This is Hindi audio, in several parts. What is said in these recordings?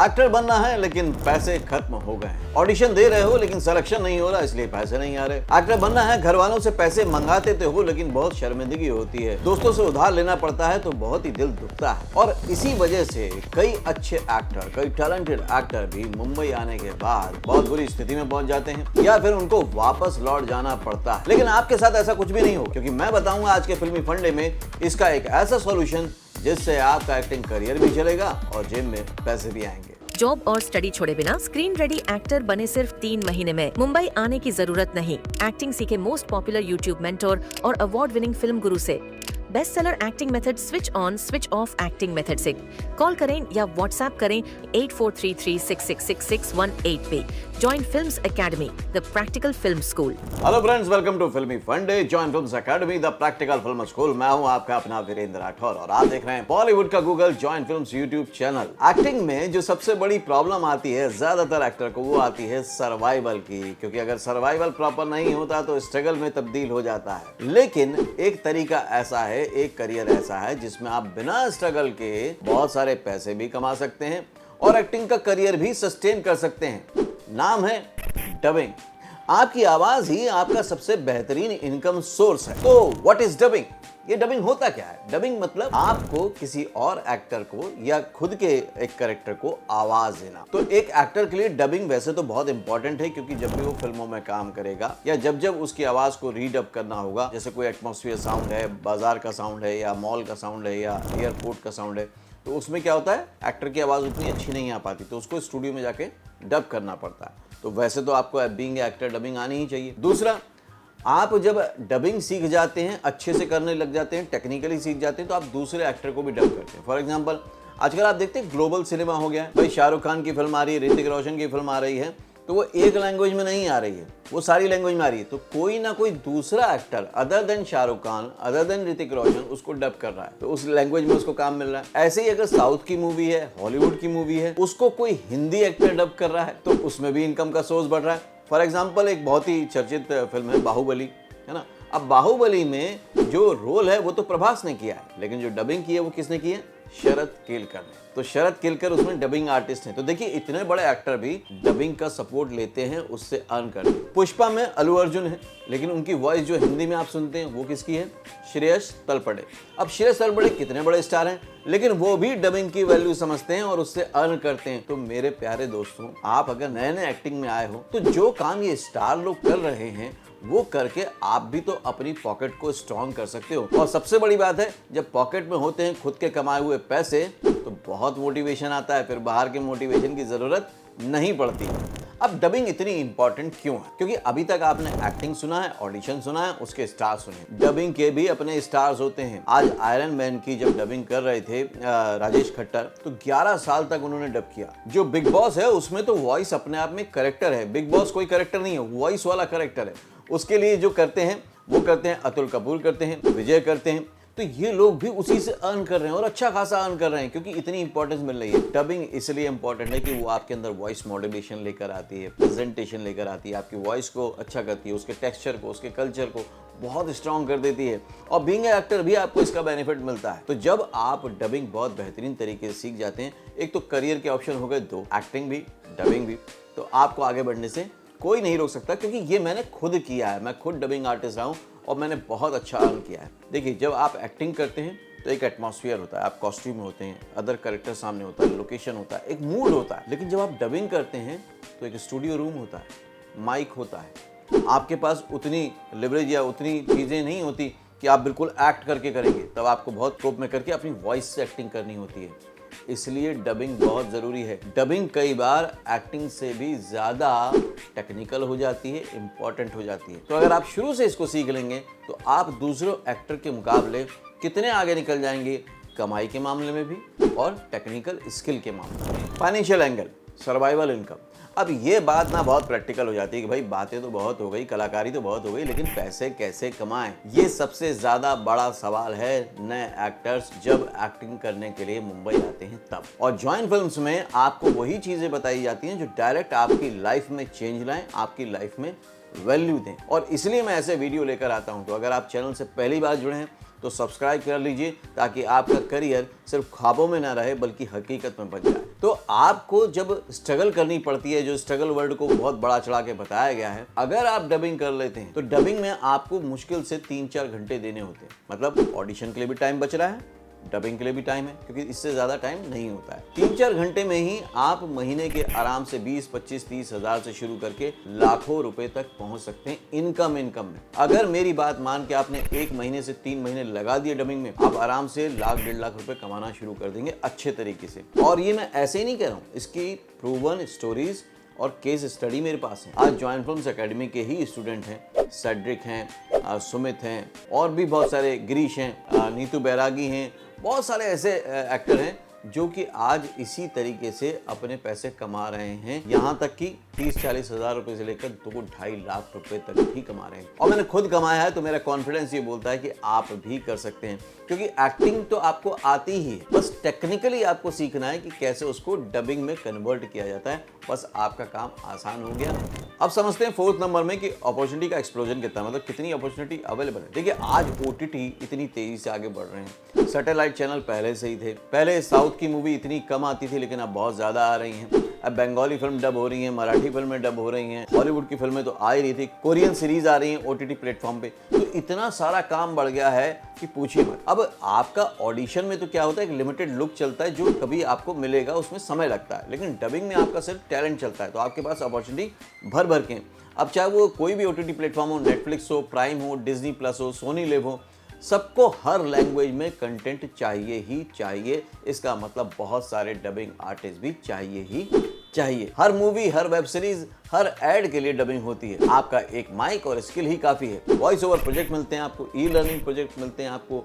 एक्टर बनना है लेकिन पैसे खत्म हो गए। ऑडिशन दे रहे हो लेकिन सिलेक्शन नहीं हो रहा, इसलिए पैसे नहीं आ रहे। एक्टर बनना है, घर वालों से पैसे मंगाते तो हो लेकिन बहुत शर्मिंदगी होती है, दोस्तों से उधार लेना पड़ता है तो बहुत ही दिल दुखता है। और इसी वजह से कई अच्छे एक्टर, कई टैलेंटेड एक्टर भी मुंबई आने के बाद बहुत बुरी स्थिति में पहुंच जाते हैं या फिर उनको वापस लौट जाना पड़ता है। लेकिन आपके साथ ऐसा कुछ भी नहीं हो, क्योंकि मैं बताऊंगा आज के फिल्मी फंडे में इसका एक ऐसा सॉल्यूशन जिससे आपका एक्टिंग करियर भी चलेगा और जेब में पैसे भी आएंगे। जॉब और स्टडी छोड़े बिना स्क्रीन रेडी एक्टर बने सिर्फ 3 महीने में। मुंबई आने की जरूरत नहीं। एक्टिंग सीखे मोस्ट पॉपुलर यूट्यूब मेंटोर और अवार्ड विनिंग फिल्म गुरु से। Best seller acting method switch on switch off acting method से कॉल करें या व्हाट्सएप करें 8433666618 पे। Join Films Academy, the practical film school. Hello friends, welcome to Filmi Funde, Join Films Academy, the practical film school. मैं हूं आपका अपना वीरेंद्र राठौर और आप देख रहे हैं बॉलीवुड का Google join films YouTube channel. Acting में जो सबसे बड़ी प्रॉब्लम आती है ज्यादातर एक्टर को, वो आती है सर्वाइवल की, क्योंकि अगर सर्वाइवल प्रॉपर नहीं होता तो स्ट्रगल में तब्दील हो जाता है। लेकिन एक तरीका ऐसा है, एक करियर ऐसा है जिसमें आप बिना स्ट्रगल के बहुत सारे पैसे भी कमा सकते हैं और एक्टिंग का करियर भी सस्टेन कर सकते हैं। नाम है डबिंग। आपकी आवाज ही आपका सबसे बेहतरीन इनकम सोर्स है। तो व्हाट इज डबिंग? ये डबिंग होता क्या है? डबिंग मतलब आपको किसी और एक्टर को या खुद के एक कैरेक्टर को आवाज देना। तो एक एक्टर के लिए डबिंग वैसे तो बहुत इंपॉर्टेंट है, क्योंकि जब भी वो फिल्मों में काम करेगा या जब उसकी आवाज को रीडअप करना होगा, जैसे कोई एटमॉस्फेयर साउंड है, बाजार का साउंड है या मॉल का साउंड है या एयरपोर्ट का साउंड है, तो उसमें क्या होता है, एक्टर की आवाज उतनी अच्छी नहीं आ पाती, तो उसको स्टूडियो में जाके डब करना पड़ता है। तो वैसे तो आपको बीइंग एक्टर डबिंग आनी ही चाहिए। दूसरा, आप जब डबिंग सीख जाते हैं, अच्छे से करने लग जाते हैं, टेक्निकली सीख जाते हैं, तो आप दूसरे एक्टर को भी डब करते हैं। फॉर एग्जांपल, आजकल आप देखते हैं ग्लोबल सिनेमा हो गया है भाई। शाहरुख खान की फिल्म आ रही है, ऋतिक रोशन की फिल्म आ रही है, तो वो एक लैंग्वेज में नहीं आ रही है, वो सारी लैंग्वेज में आ रही है। तो कोई ना कोई दूसरा actor other than Shahrukh Khan, other than Hrithik Roshan उसको डब कर रहा है, तो उस लैंग्वेज में उसको काम मिल रहा है। ऐसे ही अगर साउथ की मूवी है, हॉलीवुड की मूवी है, उसको कोई हिंदी एक्टर डब कर रहा है, तो उसमें भी इनकम का सोर्स बढ़ रहा है। फॉर एग्जाम्पल, एक बहुत ही चर्चित फिल्म है बाहुबली, है ना। अब बाहुबली में जो रोल है वो तो प्रभास ने किया है, लेकिन जो डबिंग की है वो किसने की है? शरद केलकर ने। तो शरद केलकर उसमें डबिंग आर्टिस्ट हैं। तो देखिए, इतने बड़े एक्टर भी डबिंग का सपोर्ट लेते हैं, उससे अर्न करते हैं। पुष्पा में अल्लू अर्जुन है, लेकिन उनकी वॉइस जो हिंदी में आप सुनते हैं वो किसकी है? श्रेयस तलपड़े। अब श्रेयस तलपड़े कितने बड़े स्टार हैं, लेकिन वो भी डबिंग की वैल्यू समझते हैं और उससे अर्न करते हैं। तो मेरे प्यारे दोस्तों, आप अगर नए नए एक्टिंग में आए हो, तो जो काम ये स्टार लोग कर रहे हैं वो करके आप भी तो अपनी पॉकेट को स्ट्रॉन्ग कर सकते हो। और सबसे बड़ी बात है, जब पॉकेट में होते हैं खुद के कमाए हुए पैसे, तो बहुत मोटिवेशन आता है, फिर बाहर के मोटिवेशन की जरूरत नहीं पड़ती। अब डबिंग इतनी इंपॉर्टेंट क्यों है? क्योंकि अभी तक आपने एक्टिंग सुना है, ऑडिशन सुना है, उसके स्टार सुने, डबिंग के भी अपने स्टार्स होते हैं। आज आयरन मैन की जब डबिंग कर रहे थे राजेश खट्टर, तो 11 साल तक उन्होंने डब किया। जो बिग बॉस है उसमें तो वॉइस अपने आप में करेक्टर है। बिग बॉस कोई करेक्टर नहीं है, वॉइस वाला करेक्टर है। उसके लिए जो करते हैं वो करते हैं अतुल कपूर करते हैं, विजय करते हैं। तो ये लोग भी उसी से अर्न कर रहे हैं और अच्छा खासा अर्न कर रहे हैं, क्योंकि इतनी इंपॉर्टेंस मिल रही है। डबिंग इसलिए इंपॉर्टेंट है कि वो आपके अंदर वॉइस मॉड्यूलेशन लेकर आती है, प्रेजेंटेशन लेकर आती है, आपकी वॉइस को अच्छा करती है, उसके टेक्सचर को, उसके कल्चर को बहुत स्ट्रॉन्ग कर देती है। और बीइंग एक्टर भी आपको इसका बेनिफिट मिलता है। तो जब आप डबिंग बहुत बेहतरीन तरीके से सीख जाते हैं, एक तो करियर के ऑप्शन हो गए 2, एक्टिंग भी, डबिंग भी, तो आपको आगे बढ़ने से कोई नहीं रोक सकता, क्योंकि ये मैंने खुद किया है। मैं खुद डबिंग आर्टिस्ट रहा हूँ और मैंने बहुत अच्छा अर्न किया है। देखिए, जब आप एक्टिंग करते हैं तो एक एटमॉस्फेयर होता है, आप कॉस्ट्यूम में होते हैं, अदर कैरेक्टर सामने होता है, लोकेशन होता है, एक मूड होता है। लेकिन जब आप डबिंग करते हैं तो एक स्टूडियो रूम होता है, माइक होता है, आपके पास उतनी लिवरेज या उतनी चीज़ें नहीं होती कि आप बिल्कुल एक्ट करके करेंगे। तब आपको बहुत स्कोप में करके अपनी वॉइस से एक्टिंग करनी होती है। इसलिए डबिंग बहुत ज़रूरी है। डबिंग कई बार एक्टिंग से भी ज़्यादा टेक्निकल हो जाती है, इम्पॉर्टेंट हो जाती है। तो अगर आप शुरू से इसको सीख लेंगे तो आप दूसरों एक्टर के मुकाबले कितने आगे निकल जाएंगे, कमाई के मामले में भी और टेक्निकल स्किल के मामले में। Financial angle, survival income. अब ये बात ना बहुत प्रैक्टिकल हो जाती है कि भाई बातें तो बहुत हो गई, कलाकारी तो बहुत हो गई, लेकिन पैसे कैसे कमाएं? ये सबसे ज़्यादा बड़ा सवाल है नए एक्टर्स जब एक्टिंग करने के लिए मुंबई आते हैं तब। और जॉइन फिल्म्स में आपको वही चीज़ें बताई जाती हैं जो डायरेक्ट आपकी लाइफ में चेंज लाएं, आपकी लाइफ में वैल्यू दें। और इसलिए मैं ऐसे वीडियो लेकर आता हूँ। तो अगर आप चैनल से पहली बार जुड़े हैं तो सब्सक्राइब कर लीजिए ताकि आपका करियर सिर्फ ख्वाबों में ना रहे बल्कि हकीकत में बन जाए। तो आपको जब स्ट्रगल करनी पड़ती है, जो स्ट्रगल वर्ड को बहुत बड़ा चढ़ा के बताया गया है, अगर आप डबिंग कर लेते हैं तो डबिंग में आपको मुश्किल से 3-4 घंटे देने होते हैं। मतलब ऑडिशन के लिए भी टाइम बच रहा है, डबिंग के लिए भी टाइम है, क्योंकि इससे ज़्यादा टाइम नहीं होता है। 3-4 घंटे में ही आप महीने के आराम से 20, 25, 30 हज़ार से शुरू करके लाखों रुपए तक पहुंच सकते हैं इनकम में। अगर मेरी बात मान के आपने 1 महीने से 3 महीने लगा दिए डबिंग में, आप आराम से लाख 1.5 लाख रुपए कमाना शुरू कर देंगे अच्छे तरीके से। और ये मैं ऐसे ही नहीं कह रहा हूँ, इसकी प्रूवन स्टोरीज और केस स्टडी मेरे पास है। आज जॉइंट फिल्म्स एकेडमी के ही स्टूडेंट हैं, सेड्रिक हैं, सुमित हैं, और भी बहुत सारे, गिरीश हैं, नीतू बैरागी हैं, बहुत सारे ऐसे एक्टर हैं जो कि आज इसी तरीके से अपने पैसे कमा रहे हैं। यहाँ तक कि 30-40 हज़ार रुपए से लेकर 2-2.5 लाख रुपए तक भी कमा रहे हैं। और मैंने खुद कमाया है, तो मेरा कॉन्फिडेंस ये बोलता है कि आप भी कर सकते हैं, क्योंकि एक्टिंग तो आपको आती ही है, बस टेक्निकली आपको सीखना है कि कैसे उसको डबिंग में कन्वर्ट किया जाता है। बस आपका काम आसान हो गया। अब समझते हैं 4th नंबर में कि अपॉर्चुनिटी का एक्सप्लोजन कितना, मतलब कितनी अपॉर्चुनिटी अवेलेबल है। देखिए, आज OTT इतनी तेजी से आगे बढ़ रहे हैं। सैटेलाइट चैनल पहले से ही थे, पहले साउथ की मूवी इतनी कम आती थी, लेकिन अब बहुत ज़्यादा आ रही हैं। अब बंगाली फिल्म डब हो रही हैं, मराठी फिल्में डब हो रही हैं, हॉलीवुड की फिल्में तो आ ही रही थी, कोरियन सीरीज आ रही हैं OTT प्लेटफॉर्म पे। तो इतना सारा काम बढ़ गया है कि पूछिए मत। अब आपका ऑडिशन में तो क्या होता है, एक लिमिटेड लुक चलता है जो कभी आपको मिलेगा, उसमें समय लगता है, लेकिन डबिंग में आपका सिर्फ टैलेंट चलता है। तो आपके पास अपॉर्चुनिटी भर भर के। अब चाहे वो कोई भी OTT प्लेटफॉर्म हो, नेटफ्लिक्स हो, प्राइम हो, डिज्नी प्लस हो, सोनी लिव हो, सबको हर लैंग्वेज में कंटेंट चाहिए ही चाहिए। इसका मतलब बहुत सारे डबिंग आर्टिस्ट भी चाहिए ही चाहिए। हर मूवी, हर वेब सीरीज, हर एड के लिए डबिंग होती है। आपका एक माइक और स्किल ही काफ़ी है। वॉइस ओवर प्रोजेक्ट मिलते हैं आपको, ई-लर्निंग प्रोजेक्ट मिलते हैं आपको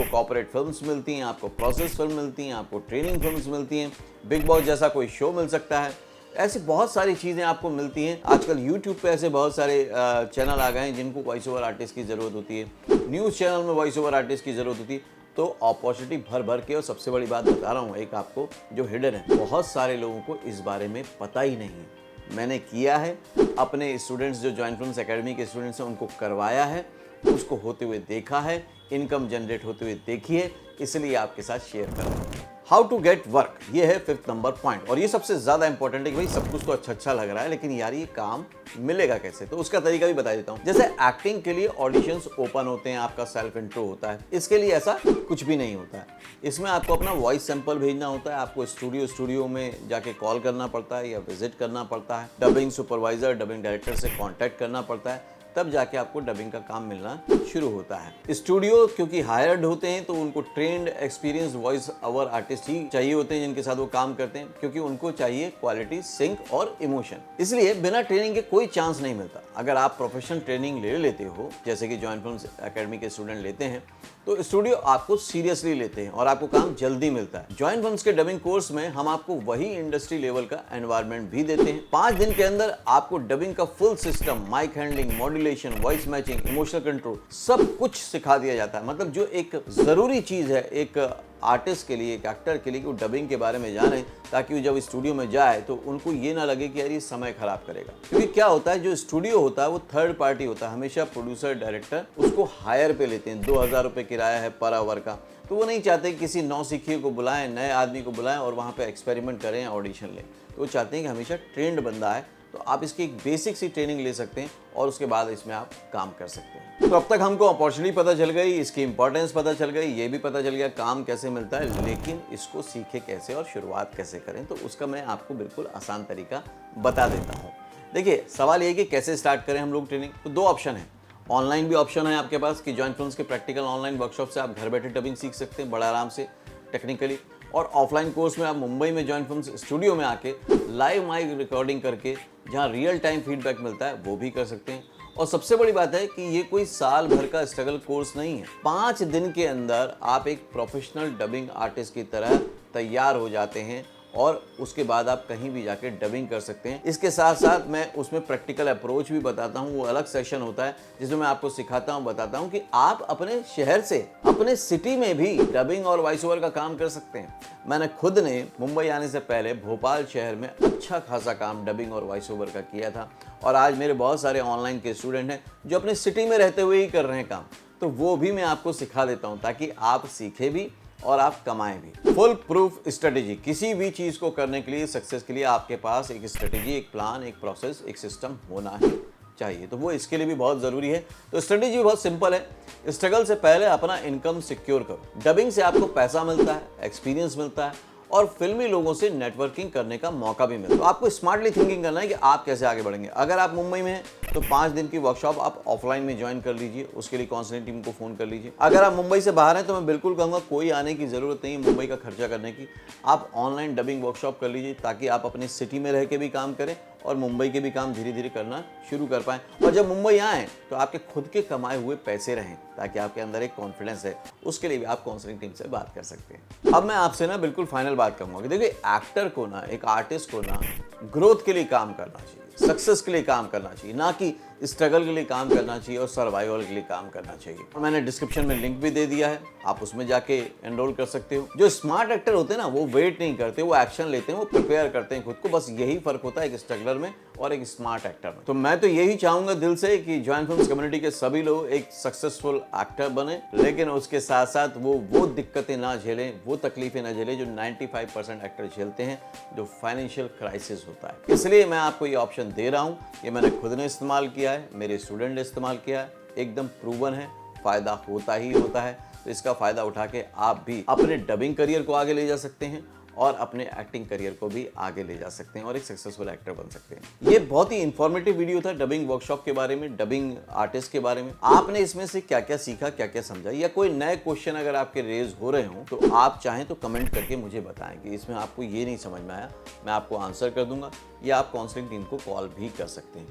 कॉर्पोरेट फिल्म्स मिलती हैं, आपको प्रोसेस फिल्म मिलती हैं, आपको ट्रेनिंग फिल्म्स मिलती हैं, बिग बॉस जैसा कोई शो मिल सकता है। ऐसी बहुत सारी चीज़ें आपको मिलती हैं। आजकल यूट्यूब पे ऐसे बहुत सारे चैनल आ गए हैं जिनको वॉइस ओवर आर्टिस्ट की ज़रूरत होती है। न्यूज़ चैनल में वॉइस ओवर आर्टिस्ट की ज़रूरत होती है। तो अपॉर्चुनिटी भर भर के। और सबसे बड़ी बात बता रहा हूँ एक आपको, जो हिडन है, बहुत सारे लोगों को इस बारे में पता ही नहीं है। मैंने किया है, अपने स्टूडेंट्स जो जॉइंट फिल्म्स एकेडमी के स्टूडेंट्स हैं उनको करवाया है, उसको होते हुए देखा है, इनकम जनरेट होते हुए देखी है, इसलिए आपके साथ शेयर कर रहा हूँ। हाउ टू गेट वर्क, ये है 5th नंबर पॉइंट। और ये सबसे ज़्यादा इंपॉर्टेंट है कि भाई सब कुछ तो अच्छा लग रहा है, लेकिन यार ये काम मिलेगा कैसे, तो उसका तरीका भी बता देता हूँ। जैसे एक्टिंग के लिए ऑडिशंस ओपन होते हैं, आपका सेल्फ इंट्रो होता है। इसके लिए ऐसा कुछ भी नहीं होता है। इसमें आपको अपना वॉइस सैंपल भेजना होता है, आपको स्टूडियो में जाके कॉल करना पड़ता है या विजिट करना पड़ता है, डबिंग सुपरवाइजर, डबिंग डायरेक्टर से कॉन्टैक्ट करना पड़ता है, तब जाके आपको डबिंग का काम मिलना शुरू होता है। स्टूडियो क्योंकि हायर्ड होते हैं तो उनको trained experience voice over artist ही चाहिए होते हैं जिनके साथ वो काम करते हैं, क्योंकि उनको चाहिए क्वालिटी, सिंक और इमोशन। इसलिए बिना ट्रेनिंग के कोई चांस नहीं मिलता। अगर आप प्रोफेशनल ट्रेनिंग ले लेते हो, जैसे कि जॉइंट फिल्म्स एकेडमी के स्टूडेंट लेते हैं, तो स्टूडियो आपको सीरियसली लेते हैं और आपको काम जल्दी मिलता है। जॉइंट फिल्म्स के डबिंग कोर्स में हम आपको वही इंडस्ट्री लेवल का एनवायरनमेंट भी देते हैं। 5 दिन के अंदर आपको डबिंग का full system, mic handling, modulation, voice matching, emotional control, सब कुछ सिखा दिया जाता है। मतलब जो एक ज़रूरी चीज़ है एक आर्टिस्ट के लिए, एक एक्टर के लिए, कि वो डबिंग के बारे में जाने, ताकि वो जब स्टूडियो में जाए तो उनको ये ना लगे कि यार ये समय खराब करेगा। क्योंकि क्या होता है, जो स्टूडियो होता है वो थर्ड पार्टी होता है, हमेशा प्रोड्यूसर, डायरेक्टर उसको हायर पे लेते हैं। 2000 रुपये किराया है पर आवर का, तो वो नहीं चाहते कि किसी नौसिखिए को बुलाएं, नए आदमी को बुलाएं और वहाँ पे एक्सपेरिमेंट करें, ऑडिशन लें। तो वो चाहते हैं कि हमेशा ट्रेंड बंदा है। तो आप इसकी एक बेसिक सी ट्रेनिंग ले सकते हैं और उसके बाद इसमें आप काम कर सकते हैं। तो अब तक हमको अपॉर्चुनिटी पता चल गई, इसकी इंपॉर्टेंस पता चल गई, ये भी पता चल गया काम कैसे मिलता है, लेकिन इसको सीखे कैसे और शुरुआत कैसे करें, तो उसका मैं आपको बिल्कुल आसान तरीका बता देता हूँ। देखिए, सवाल ये कि कैसे स्टार्ट करें हम लोग ट्रेनिंग। तो 2 ऑप्शन है। ऑनलाइन भी ऑप्शन है आपके पास कि जॉइंट फिल्म्स के प्रैक्टिकल ऑनलाइन वर्कशॉप से आप घर बैठे डबिंग सीख सकते हैं बड़ा आराम से टेक्निकली। और ऑफलाइन कोर्स में आप मुंबई में जॉइंट फिल्म्स स्टूडियो में आके लाइव माइक रिकॉर्डिंग करके जहाँ रियल टाइम फीडबैक मिलता है वो भी कर सकते हैं। और सबसे बड़ी बात है कि ये कोई साल भर का स्ट्रगल कोर्स नहीं है। 5 दिन के अंदर आप एक प्रोफेशनल डबिंग आर्टिस्ट की तरह तैयार हो जाते हैं और उसके बाद आप कहीं भी जाके डबिंग कर सकते हैं। इसके साथ साथ मैं उसमें प्रैक्टिकल अप्रोच भी बताता हूँ, वो अलग सेशन होता है जिसमें मैं आपको सिखाता हूँ, बताता हूँ कि आप अपने शहर से, अपने सिटी में भी डबिंग और वॉइस ओवर का काम कर सकते हैं। मैंने खुद ने मुंबई आने से पहले भोपाल शहर में अच्छा खासा काम डबिंग और वॉइस ओवर का किया था और आज मेरे बहुत सारे ऑनलाइन के स्टूडेंट हैं जो अपने सिटी में रहते हुए ही कर रहे हैं काम। तो वो भी मैं आपको सिखा देता हूँ ताकि आप सीखे भी और आप कमाएं भी। फुल प्रूफ स्ट्रेटेजी, किसी भी चीज़ को करने के लिए, सक्सेस के लिए आपके पास एक स्ट्रेटेजी, एक प्लान, एक प्रोसेस, एक सिस्टम होना ही चाहिए। तो वो इसके लिए भी बहुत ज़रूरी है। तो स्ट्रेटेजी भी बहुत सिंपल है। स्ट्रगल से पहले अपना इनकम सिक्योर करो। डबिंग से आपको पैसा मिलता है, एक्सपीरियंस मिलता है और फिल्मी लोगों से नेटवर्किंग करने का मौका भी मिलता है। तो आपको स्मार्टली थिंकिंग करना है कि आप कैसे आगे बढ़ेंगे। अगर आप मुंबई में हैं तो 5 दिन की वर्कशॉप आप ऑफलाइन में ज्वाइन कर लीजिए, उसके लिए काउंसलिंग टीम को फ़ोन कर लीजिए। अगर आप मुंबई से बाहर हैं तो मैं बिल्कुल कहूँगा कोई आने की ज़रूरत नहीं है मुंबई का खर्चा करने की। आप ऑनलाइन डबिंग वर्कशॉप कर लीजिए ताकि आप अपनी सिटी में रह के भी काम करें और मुंबई के भी काम धीरे धीरे करना शुरू कर पाएँ। और जब मुंबई आएँ तो आपके खुद के कमाए हुए पैसे रहें ताकि आपके अंदर एक कॉन्फिडेंस है। उसके लिए भी आप काउंसलिंग टीम से बात कर सकते हैं। अब मैं आपसे ना बिल्कुल फाइनल बात कहूँगा कि देखिए, एक्टर को ना, एक आर्टिस्ट को ना ग्रोथ के लिए काम करना चाहिए, सक्सेस के लिए काम करना चाहिए, ना कि स्ट्रगल के लिए काम करना चाहिए और सर्वाइवल के लिए काम करना चाहिए। मैंने डिस्क्रिप्शन में लिंक भी दे दिया है, आप उसमें जाके एनरोल कर सकते हो। जो स्मार्ट एक्टर होते हैं ना, वो वेट नहीं करते, वो एक्शन लेते हैं, वो प्रिपेयर करते हैं खुद को। बस यही फर्क होता है एक स्ट्रगलर में और एक स्मार्ट एक्टर में। तो मैं तो यही चाहूंगा दिल से कि जॉइन फिल्म्स कम्युनिटी के सभी लोग एक सक्सेसफुल एक्टर बने, लेकिन उसके साथ साथ वो दिक्कतें ना झेलें, वो तकलीफें ना झेलें जो 95% एक्टर झेलते हैं, जो फाइनेंशियल क्राइसिस होता है। इसलिए मैं आपको ये ऑप्शन दे रहा हूँ। ये मैंने खुद ने इस्तेमाल किया है, मेरे स्टूडेंट ने इस्तेमाल किया है, एकदम प्रूवन है, फ़ायदा होता ही होता है। तो इसका फ़ायदा उठा के आप भी अपने डबिंग करियर को आगे ले जा सकते हैं और अपने एक्टिंग करियर को भी आगे ले जा सकते हैं और एक सक्सेसफुल एक्टर बन सकते हैं। ये बहुत ही इंफॉर्मेटिव वीडियो था डबिंग वर्कशॉप के बारे में, डबिंग आर्टिस्ट के बारे में। आपने इसमें से क्या क्या सीखा, क्या क्या समझा, या कोई नए क्वेश्चन अगर आपके रेज हो रहे हो तो आप चाहें तो कमेंट करके मुझे बताएं कि इसमें आपको ये नहीं समझ में आया, मैं आपको आंसर कर दूंगा, या आप काउंसलिंग टीम को कॉल भी कर सकते हैं।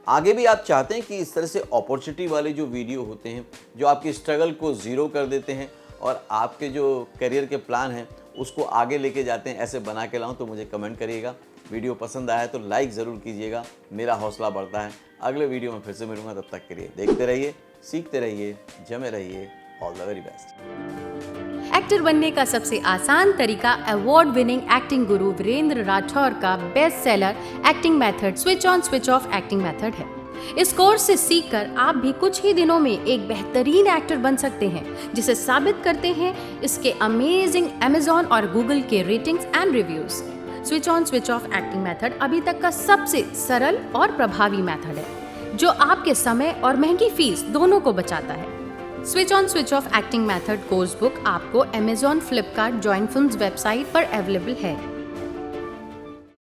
आगे भी आप चाहते हैं कि इस तरह से अपॉर्चुनिटी वाले जो वीडियो होते हैं, जो आपकी स्ट्रगल को ज़ीरो कर देते हैं और आपके जो करियर के प्लान हैं उसको आगे लेके जाते हैं, ऐसे बना के लाऊं, तो मुझे कमेंट करिएगा। वीडियो पसंद आया तो लाइक ज़रूर कीजिएगा, मेरा हौसला बढ़ता है। अगले वीडियो में फिर से मिलूंगा, तब तक के लिए देखते रहिए, सीखते रहिए, जमे रहिए। All the very best. Actor बनने का सबसे आसान तरीका अवार्ड विनिंग एक्टिंग गुरु वीरेंद्र राठौर का best seller acting method switch on switch off acting method है। इस कोर्स से सीखकर आप भी कुछ ही दिनों में एक बेहतरीन एक्टर बन सकते हैं, जिसे साबित करते हैं इसके अमेजिंग Amazon और Google के ratings and reviews. Switch on switch off acting method अभी तक का सबसे सरल और प्रभावी मेथड है, जो आपके समय और महंगी फीस दोनों को बचाता है। Switch on switch off acting method course book आपको Amazon, Flipkart, join films website पर अवेलेबल है।